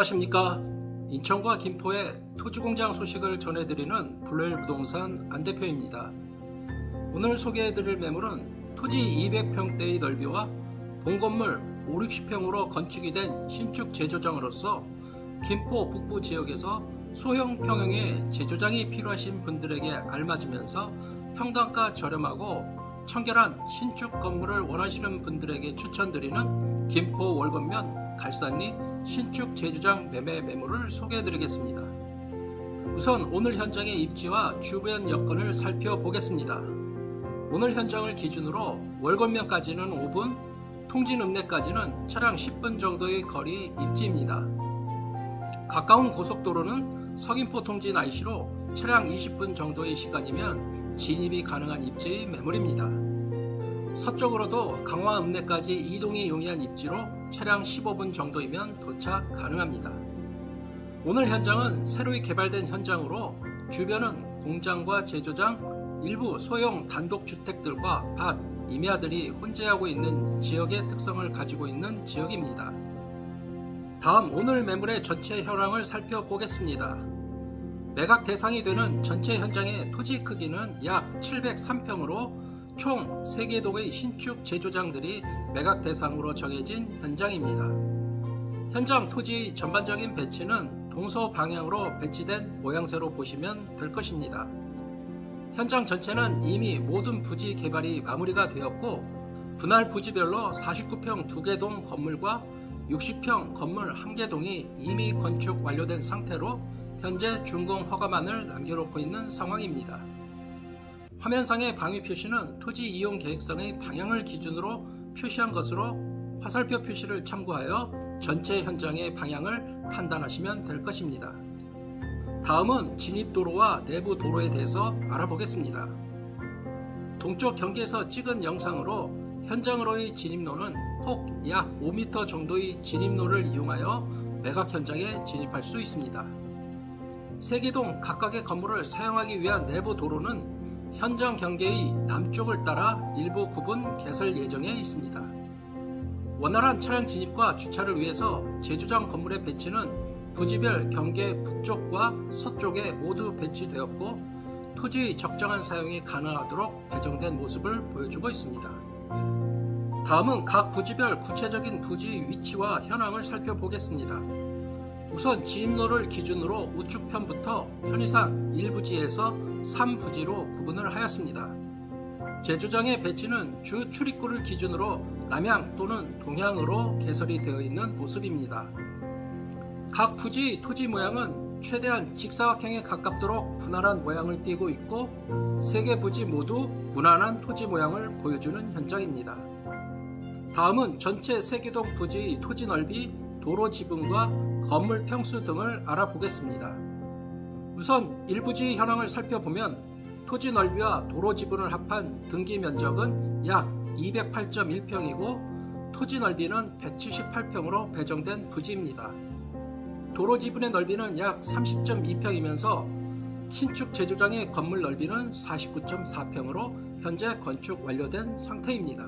안녕하십니까. 인천과 김포의 토지공장 소식을 전해드리는 블루힐부동산 안대표입니다. 오늘 소개해드릴 매물은 토지 200평대의 넓이와 본건물 5, 60평으로 건축이 된 신축 제조장으로서 김포 북부 지역에서 소형 평형의 제조장이 필요하신 분들에게 알맞으면서 평당가 저렴하고 청결한 신축 건물을 원하시는 분들에게 추천드리는 김포 월건면 갈산리 신축 제조장 매매 매물을 소개해드리겠습니다. 우선 오늘 현장의 입지와 주변 여건을 살펴보겠습니다. 오늘 현장을 기준으로 월건면까지는 5분, 통진읍내까지는 차량 10분 정도의 거리 입지입니다. 가까운 고속도로는 서귀포 통진 IC로 차량 20분 정도의 시간이면 진입이 가능한 입지의 매물입니다. 서쪽으로도 강화읍내까지 이동이 용이한 입지로 차량 15분 정도이면 도착 가능합니다. 오늘 현장은 새로이 개발된 현장으로 주변은 공장과 제조장, 일부 소형 단독주택들과 밭, 임야들이 혼재하고 있는 지역의 특성을 가지고 있는 지역입니다. 다음 오늘 매물의 전체 현황을 살펴보겠습니다. 매각 대상이 되는 전체 현장의 토지 크기는 약 703평으로 총 3개 동의 신축 제조장들이 매각 대상으로 정해진 현장입니다. 현장 토지의 전반적인 배치는 동서 방향으로 배치된 모양새로 보시면 될 것입니다. 현장 전체는 이미 모든 부지 개발이 마무리가 되었고 분할 부지별로 49평 2개 동 건물과 60평 건물 1개 동이 이미 건축 완료된 상태로 현재 준공 허가만을 남겨놓고 있는 상황입니다. 화면상의 방위 표시는 토지 이용 계획선의 방향을 기준으로 표시한 것으로 화살표 표시를 참고하여 전체 현장의 방향을 판단하시면 될 것입니다. 다음은 진입도로와 내부 도로에 대해서 알아보겠습니다. 동쪽 경계에서 찍은 영상으로 현장으로의 진입로는 폭 약 5m 정도의 진입로를 이용하여 매각 현장에 진입할 수 있습니다. 3개 동 각각의 건물을 사용하기 위한 내부 도로는 현장 경계의 남쪽을 따라 일부 구분 개설 예정에 있습니다. 원활한 차량 진입과 주차를 위해서 제조장 건물의 배치는 부지별 경계 북쪽과 서쪽에 모두 배치되었고 토지의 적정한 사용이 가능하도록 배정된 모습을 보여주고 있습니다. 다음은 각 부지별 구체적인 부지 위치와 현황을 살펴보겠습니다. 우선 진입로를 기준으로 우측편부터 편의상 1부지에서 3부지로 구분을 하였습니다. 제조장의 배치는 주 출입구를 기준으로 남향 또는 동향으로 개설이 되어 있는 모습입니다. 각 부지 토지 모양은 최대한 직사각형에 가깝도록 분할한 모양을 띠고 있고 3개 부지 모두 무난한 토지 모양을 보여주는 현장입니다. 다음은 전체 3개 동 부지의 토지 넓이, 도로 지분과 건물 평수 등을 알아보겠습니다. 우선 1부지 현황을 살펴보면 토지 넓이와 도로 지분을 합한 등기 면적은 약 208.1평이고 토지 넓이는 178평으로 배정된 부지입니다. 도로 지분의 넓이는 약 30.2평이면서 신축 제조장의 건물 넓이는 49.4평으로 현재 건축 완료된 상태입니다.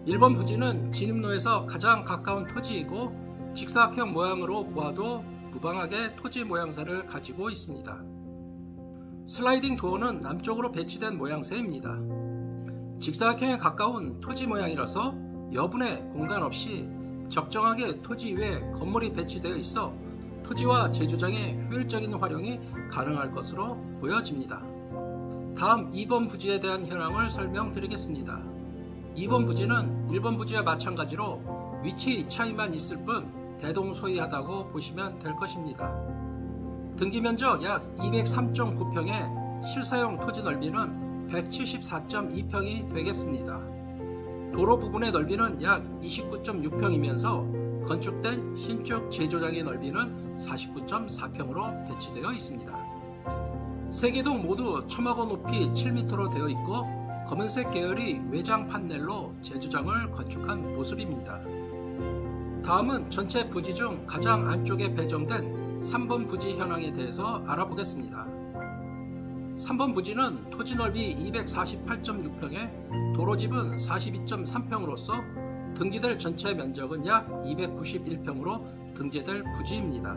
1번 부지는 진입로에서 가장 가까운 토지이고 직사각형 모양으로 보아도 무방하게 토지 모양새를 가지고 있습니다. 슬라이딩 도어는 남쪽으로 배치된 모양새입니다. 직사각형에 가까운 토지 모양이라서 여분의 공간 없이 적정하게 토지 위에 건물이 배치되어 있어 토지와 제조장의 효율적인 활용이 가능할 것으로 보여집니다. 다음 2번 부지에 대한 현황을 설명드리겠습니다. 2번 부지는 1번 부지와 마찬가지로 위치 차이만 있을 뿐 대동소이하다고 보시면 될 것입니다. 등기 면적 약 203.9평에 실사용 토지 넓이는 174.2평이 되겠습니다. 도로 부분의 넓이는 약 29.6평이면서 건축된 신축 제조장의 넓이는 49.4평으로 배치되어 있습니다. 3개 동 모두 처마고 높이 7m로 되어 있고 검은색 계열의 외장 판넬로 제조장을 건축한 모습입니다. 다음은 전체 부지 중 가장 안쪽에 배정된 3번 부지 현황에 대해서 알아보겠습니다. 3번 부지는 토지 넓이 248.6평에 도로 지분 42.3평으로서 등기될 전체 면적은 약 291평으로 등재될 부지입니다.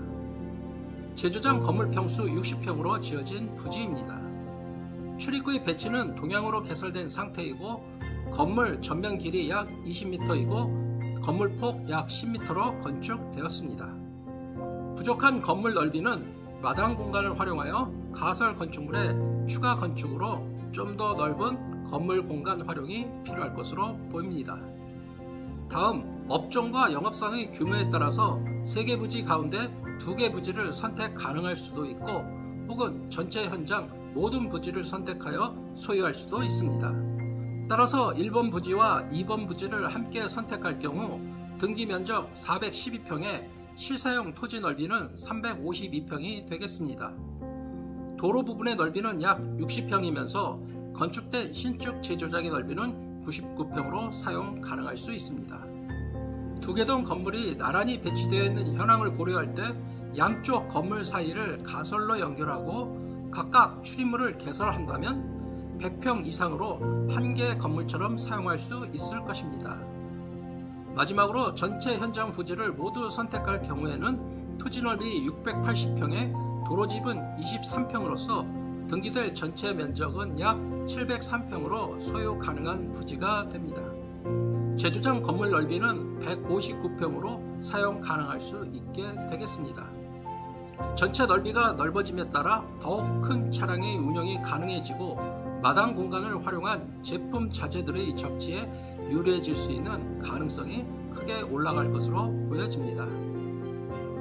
제조장 건물 평수 60평으로 지어진 부지입니다. 출입구의 배치는 동향으로 개설된 상태이고 건물 전면 길이 약 20m이고 건물 폭 약 10m로 건축되었습니다. 부족한 건물 넓이는 마당 공간을 활용하여 가설 건축물의 추가 건축으로 좀 더 넓은 건물 공간 활용이 필요할 것으로 보입니다. 다음, 업종과 영업상의 규모에 따라서 3개 부지 가운데 2개 부지를 선택 가능할 수도 있고 혹은 전체 현장 모든 부지를 선택하여 소유할 수도 있습니다. 따라서 1번 부지와 2번 부지를 함께 선택할 경우 등기 면적 412평에 실사용 토지 넓이는 352평이 되겠습니다. 도로 부분의 넓이는 약 60평이면서 건축된 신축 제조장의 넓이는 99평으로 사용 가능할 수 있습니다. 두 개동 건물이 나란히 배치되어 있는 현황을 고려할 때 양쪽 건물 사이를 가설로 연결하고 각각 출입문을 개설한다면 100평 이상으로 한 개의 건물처럼 사용할 수 있을 것입니다. 마지막으로 전체 현장 부지를 모두 선택할 경우에는 토지 넓이 680평에 도로집은 23평으로서 등기될 전체 면적은 약 703평으로 소유 가능한 부지가 됩니다. 제조장 건물 넓이는 159평으로 사용 가능할 수 있게 되겠습니다. 전체 넓이가 넓어짐에 따라 더욱 큰 차량의 운영이 가능해지고 마당 공간을 활용한 제품 자재들의 적치에 유리해질 수 있는 가능성이 크게 올라갈 것으로 보여집니다.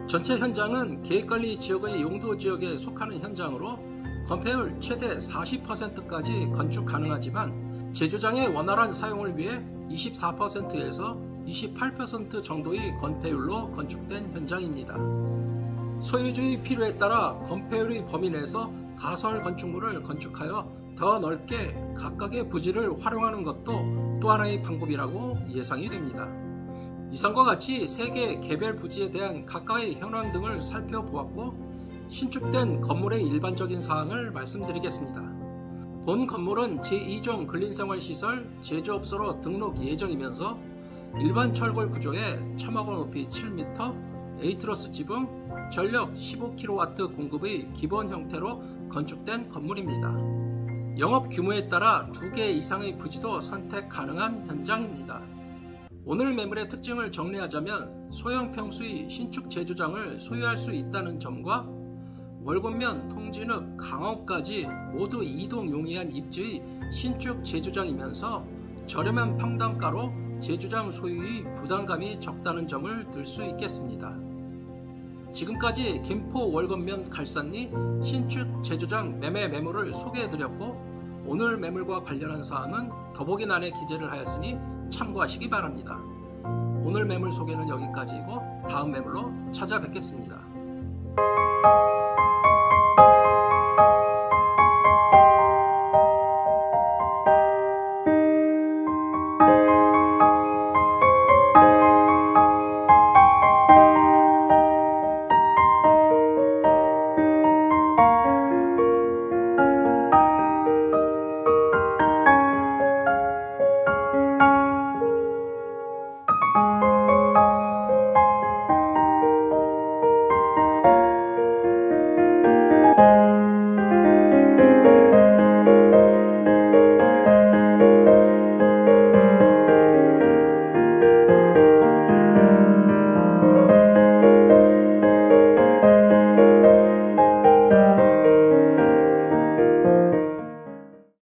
전체 현장은 계획관리 지역의 용도 지역에 속하는 현장으로 건폐율 최대 40%까지 건축 가능하지만 제조장의 원활한 사용을 위해 24%에서 28% 정도의 건폐율로 건축된 현장입니다. 소유주의 필요에 따라 건폐율의 범위 내에서 가설 건축물을 건축하여 더 넓게 각각의 부지를 활용하는 것도 또 하나의 방법이라고 예상이 됩니다. 이상과 같이 3개 개별 부지에 대한 각각의 현황 등을 살펴보았고 신축된 건물의 일반적인 사항을 말씀드리겠습니다. 본 건물은 제2종 근린생활시설 제조업소로 등록 예정이면서 일반 철골 구조에 첨화고 높이 7m, 에이트러스 지붕, 전력 15kW 공급의 기본 형태로 건축된 건물입니다. 영업 규모에 따라 2개 이상의 부지도 선택 가능한 현장입니다. 오늘 매물의 특징을 정리하자면 소형 평수의 신축 제조장을 소유할 수 있다는 점과 월곤면, 통진읍, 강화읍까지 모두 이동 용이한 입지의 신축 제조장이면서 저렴한 평당가로 제조장 소유의 부담감이 적다는 점을 들 수 있겠습니다. 지금까지 김포 월곤면 갈산리 신축 제조장 매매 매물을 소개해드렸고 오늘 매물과 관련한 사항은 더보기란에 기재를 하였으니 참고하시기 바랍니다. 오늘 매물 소개는 여기까지이고 다음 매물로 찾아뵙겠습니다.